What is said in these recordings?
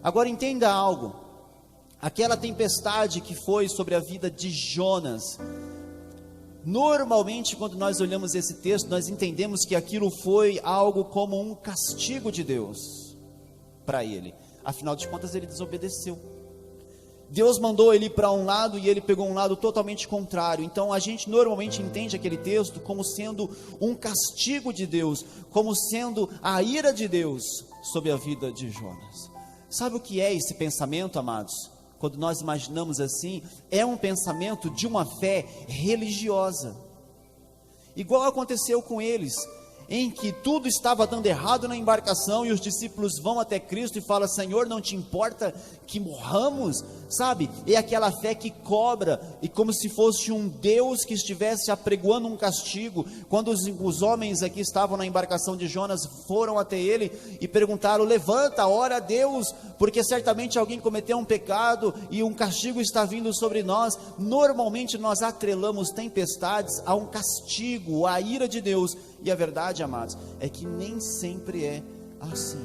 Agora entenda algo, aquela tempestade que foi sobre a vida de Jonas, normalmente quando nós olhamos esse texto, nós entendemos que aquilo foi algo como um castigo de Deus para ele, afinal de contas ele desobedeceu. Deus mandou ele para um lado e ele pegou um lado totalmente contrário. Então a gente normalmente entende aquele texto como sendo um castigo de Deus, como sendo a ira de Deus sobre a vida de Jonas. Sabe o que é esse pensamento, amados? Quando nós imaginamos assim, é um pensamento de uma fé religiosa, igual aconteceu com eles, em que tudo estava dando errado na embarcação, e os discípulos vão até Cristo e falam: Senhor, não te importa que morramos? Sabe, é aquela fé que cobra, e como se fosse um Deus que estivesse apregoando um castigo. Quando os homens aqui estavam na embarcação de Jonas, foram até ele e perguntaram: levanta, ora a Deus, porque certamente alguém cometeu um pecado, e um castigo está vindo sobre nós. Normalmente nós atrelamos tempestades a um castigo, à ira de Deus, e a verdade, amados, é que nem sempre é assim.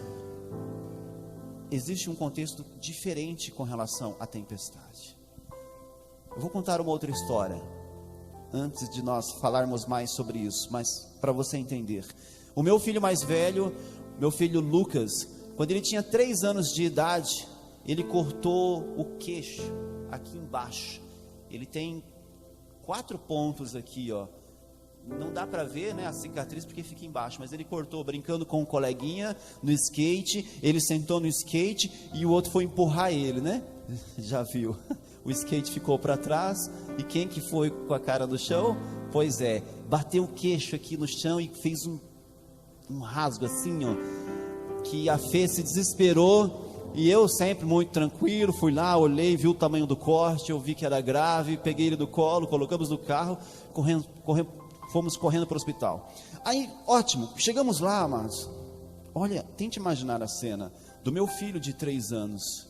Existe um contexto diferente com relação à tempestade. Eu vou contar uma outra história, antes de nós falarmos mais sobre isso, mas para você entender. O meu filho mais velho, meu filho Lucas, quando ele tinha 3 anos de idade, ele cortou o queixo, aqui embaixo. Ele tem 4 pontos aqui, ó. Não dá para ver, né, a cicatriz porque fica embaixo, mas ele cortou brincando com um coleguinha no skate. Ele sentou no skate e o outro foi empurrar ele, né? Já viu? O skate ficou para trás, e quem que foi com a cara no chão? Pois é, bateu o queixo aqui no chão e fez um rasgo assim, ó, que a Fê se desesperou. E eu sempre muito tranquilo, fui lá, olhei, vi o tamanho do corte, eu vi que era grave, peguei ele do colo, colocamos no carro, fomos correndo para o hospital. Aí, ótimo, chegamos lá, amados. Olha, tente imaginar a cena do meu filho de 3 anos,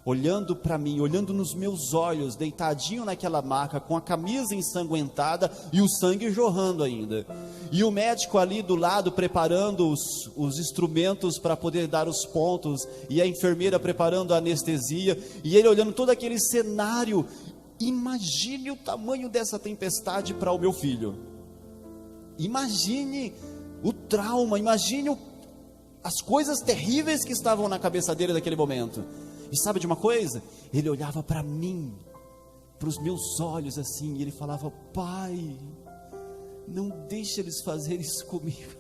olhando para mim, olhando nos meus olhos, deitadinho naquela maca, com a camisa ensanguentada e o sangue jorrando ainda. E o médico ali do lado, preparando os instrumentos para poder dar os pontos, e a enfermeira preparando a anestesia, e ele olhando todo aquele cenário. Imagine o tamanho dessa tempestade para o meu filho. Imagine o trauma, imagine as coisas terríveis que estavam na cabeça dele naquele momento. E sabe de uma coisa? Ele olhava para mim, para os meus olhos assim, e ele falava: Pai, não deixa eles fazerem isso comigo.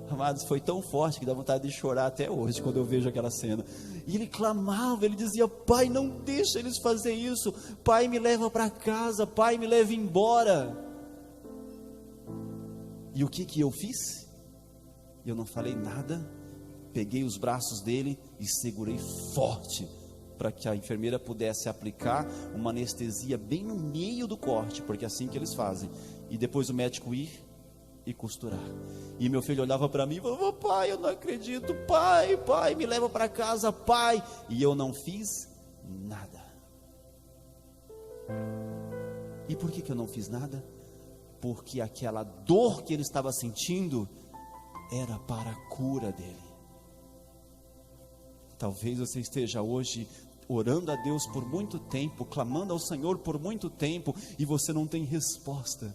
Amados, foi tão forte que dá vontade de chorar até hoje quando eu vejo aquela cena. E ele clamava, ele dizia: Pai, não deixa eles fazer isso. Pai, me leva para casa. Pai, me leva embora. E o que eu fiz? Eu não falei nada, peguei os braços dele e segurei forte, para que a enfermeira pudesse aplicar uma anestesia bem no meio do corte, porque é assim que eles fazem, e depois o médico ir e costurar. E meu filho olhava para mim e falava: Pai, eu não acredito. Pai, me leva para casa, pai. E eu não fiz nada. E por que eu não fiz nada? Porque aquela dor que ele estava sentindo era para a cura dele. Talvez você esteja hoje orando a Deus por muito tempo, clamando ao Senhor por muito tempo, e você não tem resposta.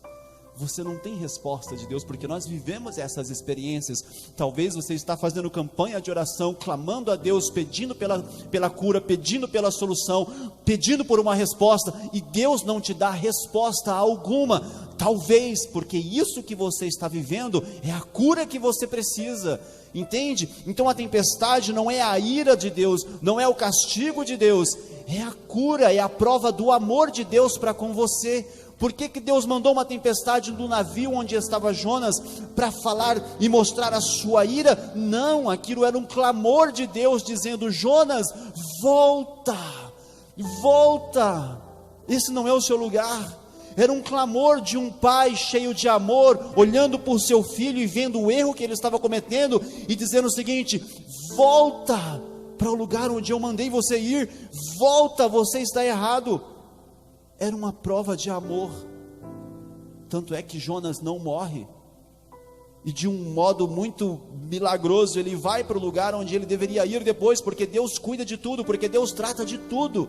Você não tem resposta de Deus, porque nós vivemos essas experiências. Talvez você está fazendo campanha de oração, clamando a Deus, pedindo pela cura, pedindo pela solução, pedindo por uma resposta, e Deus não te dá resposta alguma. Talvez porque isso que você está vivendo é a cura que você precisa. Entende? Então a tempestade não é a ira de Deus, não é o castigo de Deus, é a cura, é a prova do amor de Deus para com você. Por que Deus mandou uma tempestade no navio onde estava Jonas? Para falar e mostrar a sua ira? Não, aquilo era um clamor de Deus dizendo: Jonas, volta, volta, esse não é o seu lugar. Era um clamor de um pai cheio de amor, olhando por seu filho e vendo o erro que ele estava cometendo, e dizendo o seguinte: volta para o lugar onde eu mandei você ir, volta, você está errado. Era uma prova de amor. Tanto é que Jonas não morre. E de um modo muito milagroso, ele vai para o lugar onde ele deveria ir depois, porque Deus cuida de tudo, porque Deus trata de tudo.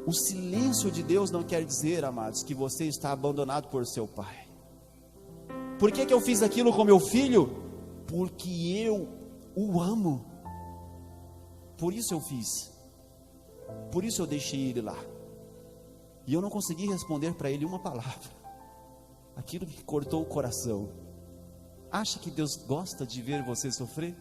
O silêncio de Deus não quer dizer, amados, que você está abandonado por seu pai. Por que eu fiz aquilo com meu filho? Porque eu o amo. Por isso eu fiz. Por isso eu deixei ele lá. E eu não consegui responder para ele uma palavra. Aquilo que cortou o coração. Acha que Deus gosta de ver você sofrer?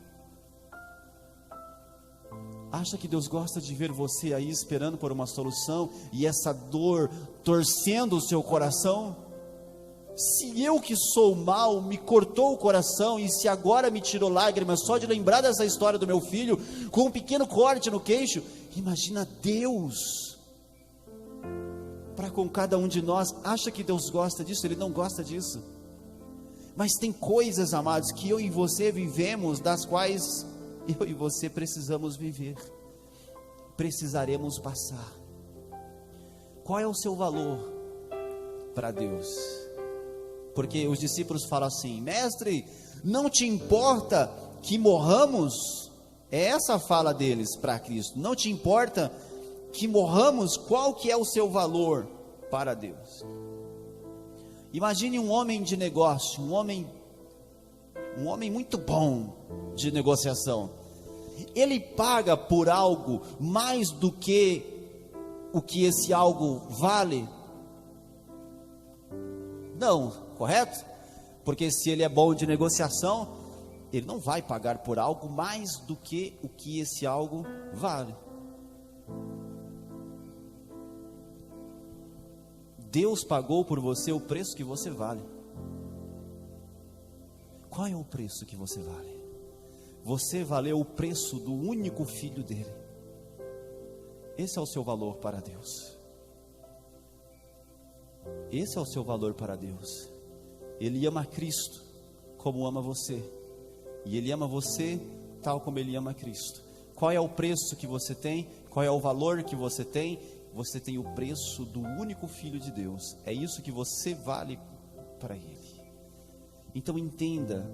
Acha que Deus gosta de ver você aí esperando por uma solução e essa dor torcendo o seu coração? Se eu que sou mal me cortou o coração e se agora me tirou lágrimas só de lembrar dessa história do meu filho com um pequeno corte no queixo, imagina Deus para com cada um de nós. Acha que Deus gosta disso? Ele não gosta disso. Mas tem coisas, amados, que eu e você vivemos, das quais eu e você precisamos viver, precisaremos passar. Qual é o seu valor para Deus? Porque os discípulos falam assim: mestre, não te importa que morramos? É essa a fala deles para Cristo. Não te importa que morramos? Qual que é o seu valor para Deus? Imagine um homem de negócio, um homem muito bom de negociação. Ele paga por algo mais do que o que esse algo vale? Não, correto? Porque se ele é bom de negociação, ele não vai pagar por algo mais do que o que esse algo vale. Deus pagou por você o preço que você vale. Qual é o preço que você vale? Você valeu o preço do único filho dele. Esse é o seu valor para Deus. Esse é o seu valor para Deus. Ele ama Cristo como ama você. E Ele ama você tal como Ele ama Cristo. Qual é o preço que você tem? Qual é o valor que você tem? Você tem o preço do único Filho de Deus. É isso que você vale para Ele. Então entenda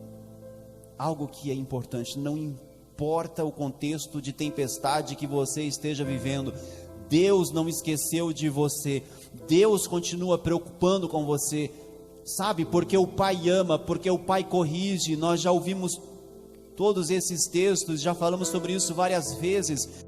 algo que é importante. Não importa o contexto de tempestade que você esteja vivendo, Deus não esqueceu de você. Deus continua preocupando com você. Sabe, porque o Pai ama, porque o Pai corrige. Nós já ouvimos todos esses textos, já falamos sobre isso várias vezes.